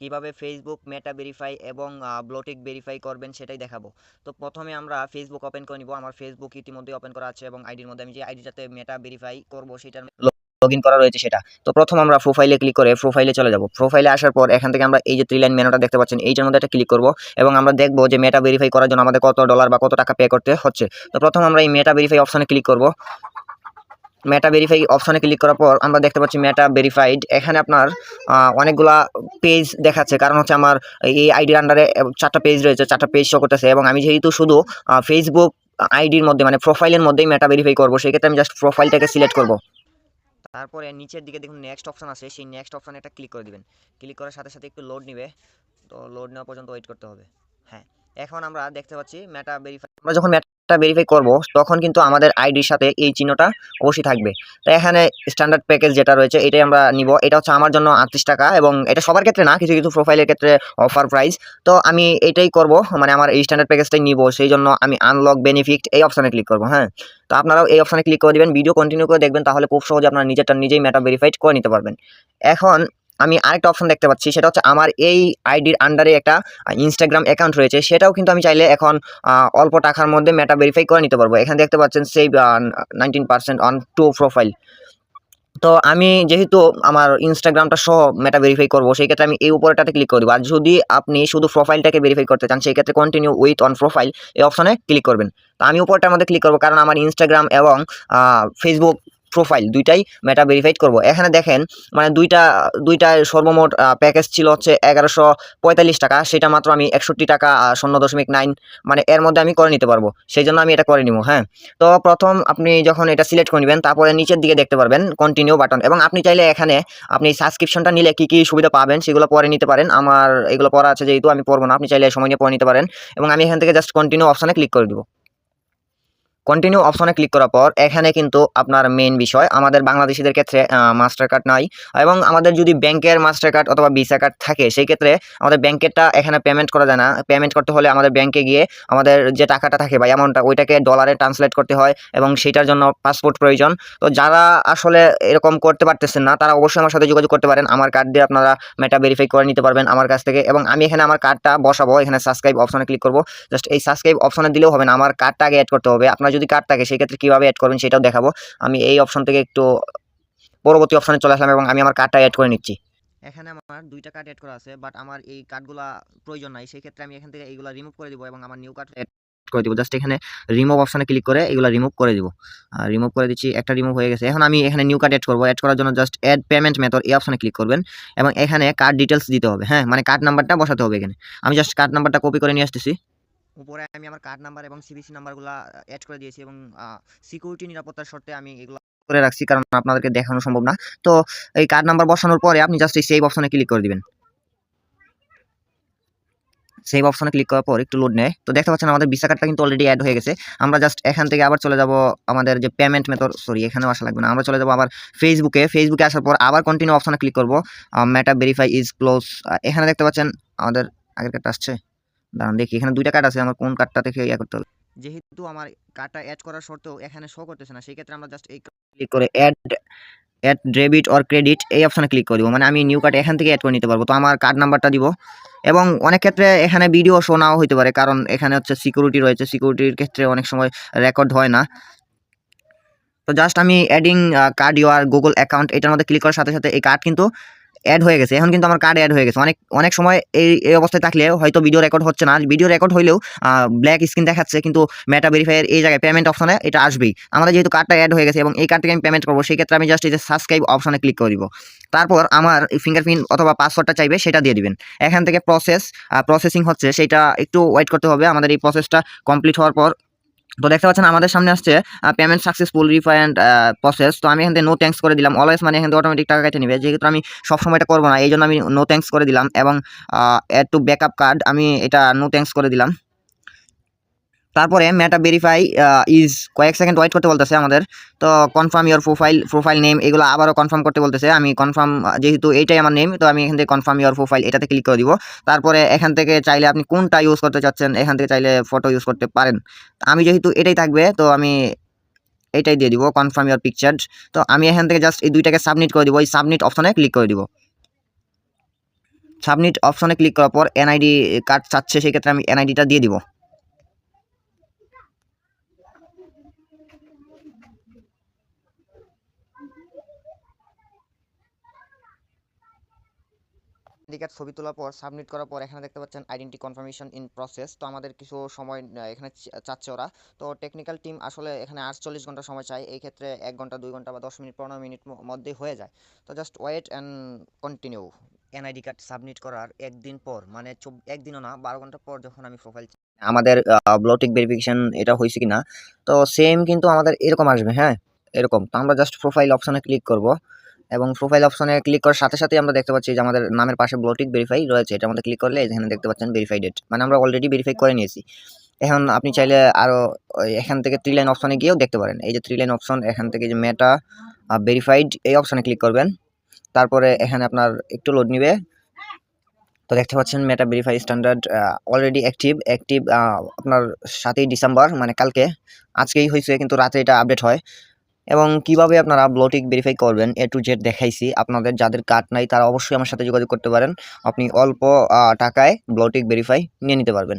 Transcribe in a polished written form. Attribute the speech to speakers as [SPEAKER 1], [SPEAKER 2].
[SPEAKER 1] কিভাবে Facebook Meta verify এবং blue tick verify করবেন সেটাই দেখাবো। তো প্রথমে আমরা ফেসবুক ওপেন করে নিব। আমার ফেসবুক ইতিমধ্যে ওপেন করা আছে এবং আইডির মধ্যে আমি যে আইডিটাতে মেটা ভেরিফাই করব সেটার লগ ইন করা রয়েছে সেটা। তো প্রথম আমরা প্রোফাইলে ক্লিক করে প্রোফাইলে চলে যাব। প্রোফাইলে আসার পর এখান থেকে আমরা এই যে 3 লাইন মেনুটা দেখতে পাচ্ছেন এইটার মধ্যে একটা ক্লিক করব এবং আমরা দেখব যে মেটা ভেরিফাই করার জন্য আমাদের কত ডলার বা কত টাকা পে করতে হচ্ছে। তো প্রথম আমরা এই মেটা ভেরিফাই অপশনে ক্লিক করব। মেটা ভেরিফাই অপশনে ক্লিক করার পর আমরা দেখতে পাচ্ছি মেটা ভেরিফাইড। এখানে আপনার অনেকগুলা পেজ দেখাচ্ছে, কারণ হচ্ছে আমার এই আইডির আন্ডারে 4টা পেজ রয়েছে, 4টা পেজ শো করতেছে এবং আমি যেহেতু শুধু ফেসবুক আইডির মধ্যে মানে প্রোফাইলের মধ্যেই মেটা ভেরিফাই করবো, সেক্ষেত্রে আমি জাস্ট প্রোফাইলটাকে সিলেক্ট করব। তারপরে নিচের দিকে দেখুন নেক্সট অপশন আছে, সেই নেক্সট অপশনে একটা ক্লিক করে দিবেন। ক্লিক করার সাথে সাথে একটু লোড নিবে, তো লোড নেওয়া পর্যন্ত ওয়েট করতে হবে। হ্যাঁ, এখন আমরা দেখতে পাচ্ছি মেটা ভেরিফাই। আমরা যখন মেটা ভেরিফাই করব তখন কিন্তু আমাদের আইডির সাথে এই চিহ্নটা অবশ্যই থাকবে। তো এখানে স্ট্যান্ডার্ড প্যাকেজ যেটা রয়েছে এটাই আমরা নিব। এটা হচ্ছে আমার জন্য 38 টাকা এবং এটা সবার ক্ষেত্রে না, কিছু কিছু প্রোফাইলের ক্ষেত্রে অফার প্রাইস। তো আমি এটাই করব, মানে আমার এই স্ট্যান্ডার্ড প্যাকেজটাই নিব, সেই জন্য আমি আনলক বেনিফিট এই অপশনে ক্লিক করব। হ্যাঁ, তো আপনারাও এই অপশনে ক্লিক করে দিবেন, ভিডিও কন্টিনিউ করে দেখবেন, তাহলে খুব সহজে আপনারা নিজেরটা নিজেই মেটা ভেরিফাইড করে নিতে পারবেন। এখন আমি আরেকটা অপশন দেখতে পাচ্ছি, সেটা হচ্ছে আমার এই আইডির আন্ডারে একটা ইনস্টাগ্রাম অ্যাকাউন্ট রয়েছে, সেটাও কিন্তু আমি চাইলে এখন অল্প টাকার মধ্যে মেটা ভেরিফাই করে নিতে পারবো। এখানে দেখতে পাচ্ছেন সেভ 19% অন টু প্রোফাইল। তো আমি যেহেতু আমার ইনস্টাগ্রামটা সহ মেটা ভেরিফাই করবো, সেই ক্ষেত্রে আমি এই উপরটাতে ক্লিক করে দেবো। আর যদি আপনি শুধু প্রোফাইলটাকে ভেরিফাই করতে চান, সেই ক্ষেত্রে কন্টিনিউ উইথ অন প্রোফাইল এই অপশনে ক্লিক করবেন। তো আমি উপরটার মধ্যে ক্লিক করবো, কারণ আমার ইনস্টাগ্রাম এবং ফেসবুক প্রোফাইল দুইটাই মেটা ভেরিফাইড করব। এখানে দেখেন মানে দুইটা সর্বমোট প্যাকেজ ছিল হচ্ছে 1145 টাকা, সেটা মাত্র আমি 61 টাকা 0.9 মানে এর মধ্যে আমি করে নিতে পারবো, সেই জন্য আমি এটা করে নিব। হ্যাঁ, তো প্রথম আপনি যখন এটা সিলেক্ট করে নেবেন, তারপরে নিচের দিকে দেখতে পারবেন কন্টিনিউ বাটন, এবং আপনি চাইলে এখানে আপনি সাবস্ক্রিপশনটা নিলে কি কি সুবিধা পাবেন সেগুলো পরে নিতে পারেন। আমার এগুলো পড়া আছে যেহেতু আমি পড়বো না, আপনি চাইলে সময় নিয়ে পড়ে নিতে পারেন। এবং আমি এখান থেকে জাস্ট কন্টিনিউ অপশনে ক্লিক করে দিব। কন্টিনিউ অপশনে ক্লিক করার পর এখানে কিন্তু আপনার মেইন বিষয়, আমাদের বাংলাদেশিদের ক্ষেত্রে মাস্টার কার্ড নাই, এবং আমাদের যদি ব্যাংকের মাস্টার কার্ড অথবা ভিসা কার্ড থাকে সেই ক্ষেত্রে আমাদের ব্যাংকেরটা এখানে পেমেন্ট করা যায় না। পেমেন্ট করতে হলে আমাদের ব্যাংকে গিয়ে আমাদের যে টাকাটা থাকে বা অ্যামাউন্টটা ওইটাকে ডলারে ট্রান্সলেট করতে হয়, এবং সেটার জন্য পাসপোর্ট প্রয়োজন। তো যারা আসলে এরকম করতে পারতেছেন না, তারা অবশ্যই আমার সাথে যোগাযোগ করতে পারেন। আমার কার্ড দিয়ে আপনারা মেটা ভেরিফাই করে নিতে পারবেন আমার কাছ থেকে। এবং আমি এখানে আমার কার্ডটা বসাবো, এখানে সাবস্ক্রাইব অপশনে ক্লিক করবো। জাস্ট এই সাবস্ক্রাইব অপশনে দিলেও হবে না, আমার কার্ডটা আগে অ্যাড করতে হবে। আপনার যদি কার্ড থাকে সেই ক্ষেত্রে কিভাবে অ্যাড করবেন সেটাও দেখাবো। আমি এই অপশন থেকে একটু পরবর্তী অপশনে চলে আসলাম এবং আমি আমার কার্ডটা অ্যাড করে নিচ্ছি। এখানে আমার দুইটা কার্ড অ্যাড করা আছে, বাট আমার এই কার্ডগুলা প্রয়োজন নাই, সেই ক্ষেত্রে আমি এখান থেকে এইগুলা রিমুভ করে দিব এবং আমার নিউ কার্ড অ্যাড করে দিব। জাস্ট এখানে রিমুভ অপশনে ক্লিক করে এগুলা রিমুভ করে দিব। রিমুভ করে দিচ্ছি, একটা রিমুভ হয়ে গেছে। এখন আমি এখানে নিউ কার্ড অ্যাড করবো। অ্যাড করার জন্য জাস্ট অ্যাড পেমেন্ট মেথড এই অপশনে ক্লিক করবেন এবং এখানে কার্ড ডিটেলস দিতে হবে। হ্যাঁ, মানে কার্ড নাম্বারটা বসাতে হবে এখানে। আমি জাস্ট কার্ড নাম্বারটা কপি করে নিয়ে আসতেছি। উপরে আমি আমার কার্ড নাম্বার এবং সিভিসি নাম্বারগুলো অ্যাড করে দিয়েছি, এবং সিকিউরিটি নিরাপত্তার শর্তে আমি এগুলো করে রাখছি, কারণ আপনাদেরকে দেখানো সম্ভব না। তো এই কার্ড নাম্বার বসানোর পরে আপনি জাস্ট এই সেভ অপশনে ক্লিক করে দিবেন। সেভ অপশনে ক্লিক করার পর একটু লোড নেয়। তো দেখতে পাচ্ছেন আমাদের ভিসা কার্ডটা কিন্তু অলরেডি অ্যাড হয়ে গেছে। আমরা জাস্ট এখান থেকে আবার চলে যাব আমাদের যে পেমেন্ট মেথড, সরি এখানেও আসা লাগবে না, আমরা চলে যাব আবার ফেসবুকে আসার পর আবার কন্টিনিউ অপশনে ক্লিক করব। মেটা ভেরিফাই ইজ ক্লোজ। এখানে দেখতে পাচ্ছেন আমাদের আগের কার্ডটা আসছে। দাঁড়ান দেখি, এখানে দুইটা কার্ড আছে, আমার কোন কার্ডটা থেকে ইয়া করতে হবে। যেহেতু আমার কার্ডটা অ্যাড করার সত্ত্বেও এখানে শো করতেছে না, সেই ক্ষেত্রে আমরা জাস্ট এই ক্লিক করে অ্যাড ডেবিট অর ক্রেডিট এই অপশনে ক্লিক করে দিব। মানে আমি নিউ কার্ড এখান থেকে অ্যাড করে নিতে পারবো। তো আমার কার্ড নাম্বারটা দিব, এবং অনেক ক্ষেত্রে এখানে ভিডিও শো নাও হইতে পারে, কারণ এখানে হচ্ছে সিকিউরিটি রয়েছে, সিকিউরিটির ক্ষেত্রে অনেক সময় রেকর্ড হয় না। তো জাস্ট আমি adding card your Google account এটার মধ্যে ক্লিক করার সাথে সাথে এই কার্ড কিন্তু অ্যাড হয়ে গেছে। এখন কিন্তু আমার কার্ড অ্যাড হয়ে গেছে। অনেক সময় এই অবস্থায় থাকলে হয়তো ভিডিও রেকর্ড হচ্ছে না, ভিডিও রেকর্ড হইলেও ব্ল্যাক স্ক্রিন দেখাচ্ছে, কিন্তু মেটা ভেরিফাইয়ের এই জায়গায় পেমেন্ট অপশনে এটা আসবেই। আমাদের যেহেতু কার্ডটা অ্যাড হয়ে গেছে এবং এই কার্ড থেকে আমি পেমেন্ট করবো, সেই ক্ষেত্রে আমি জাস্ট এই যে সাবস্ক্রাইব অপশনে ক্লিক করে দিব। তারপর আমার ফিঙ্গারপ্রিন্ট অথবা পাসওয়ার্ডটা চাইবে, সেটা দিয়ে দিবেন। এখান থেকে প্রসেসিং হচ্ছে, সেটা একটু ওয়েট করতে হবে। আমাদের এই প্রসেসটা কমপ্লিট হওয়ার পর তো দেখতে পাচ্ছেন আমাদের সামনে আসছে পেমেন্ট সাকসেসফুল রিফান্ড প্রসেস। তো আমি এখান থেকে নো থ্যাঙ্কস করে দিলাম। অলওয়েজ মানে এখান থেকে অটোমেটিক টাকা কেটে নেবে, যেহেতু আমি সবসময় এটা করবো না, এই জন্য আমি নো থ্যাঙ্কস করে দিলাম। এবং অ্যাড টু ব্যাকআপ কার্ড আমি এটা নো থ্যাঙ্কস করে দিলাম। তারপরে মেটা ভেরিফাই ইজ কয়েক সেকেন্ড ওয়েট করতে বলতেছে আমাদের। তো কনফার্ম ইওর প্রোফাইল নেম এগুলো আবারও কনফার্ম করতে বলতেছে। আমি কনফার্ম, যেহেতু এইটাই আমার নেম, তো আমি এখান থেকে কনফার্ম ইওর প্রোফাইল এটাতে ক্লিক করে দিব। তারপরে এখান থেকে চাইলে আপনি কোনটা ইউজ করতে চাচ্ছেন, এখান থেকে চাইলে ফটো ইউজ করতে পারেন। আমি যেহেতু এটাই থাকবে, তো আমি এটাই দিয়ে দিব, কনফার্ম ইওর পিকচার। তো আমি এখান থেকে জাস্ট এই দুইটাকে সাবমিট করে দিব, এই সাবমিট অপশনে ক্লিক করে দিব। সাবমিট অপশনে ক্লিক করার পর এনআইডি কার্ড চাচ্ছে, সেক্ষেত্রে আমি এনআইডিটা দিয়ে দিব। আইডি কার্ড ছবি তোলার পর সাবমিট করার পর এখানে দেখতে পাচ্ছেন আইডেন্টি কনফার্মেশন ইন প্রসেস। তো আমাদের কিছু সময় এখানে চাচ্ছে ওরা। তো টেকনিক্যাল টিম আসলে এখানে 48 ঘন্টা সময় চায়, এই ক্ষেত্রে 1 ঘন্টা 2 ঘন্টা বা 10 মিনিট 15 মিনিট মধ্যেই হয়ে যায়। তো just wait and continue. NID card submit করার একদিন পর, মানে একদিনও না 12 ঘন্টা পর যখন আমি প্রোফাইল আমাদের ব্লটিক ভেরিফিকেশন এটা হয়েছে কিনা, তো সেম কিন্তু আমাদের এরকম আসবে। হ্যাঁ, এরকম। তো আমরা জাস্ট প্রোফাইল অপশনে ক্লিক করব এবং প্রোফাইল অপশনে ক্লিক করার সাথে সাথেই আমরা দেখতে পাচ্ছি যে আমাদের নামের পাশে ব্লটিক ভেরিফাই রয়েছে। এটার মধ্যে ক্লিক করলে এখানে দেখতে পাচ্ছেন ভেরিফাইড, মানে আমরা অলরেডি ভেরিফাই করে নিয়েছি। এখন আপনি চাইলে আরও এখান থেকে 3 লাইন অপশনে গিয়েও দেখতে পারেন। এই যে 3 লাইন অপশন, এখান থেকে যে মেটা ভেরিফাইড এই অপশনে ক্লিক করবেন। তারপরে এখানে আপনার একটু লোড নিবে। তো দেখতে পাচ্ছেন মেটা ভেরিফাই স্ট্যান্ডার্ড অলরেডি অ্যাক্টিভ আপনার 7ই ডিসেম্বর, মানে কালকে, আজকেই হয়েছে কিন্তু রাতে এটা আপডেট হয়। এবং কিভাবে আপনারা ব্লটিক ভেরিফাই করবেন A to Z দেখাইছি। আপনাদের যাদের কার্ড নাই তারা অবশ্যই আমার সাথে যোগাযোগ করতে পারেন। আপনি অল্প টাকায় ব্লটিক ভেরিফাই নিয়ে নিতে পারবেন।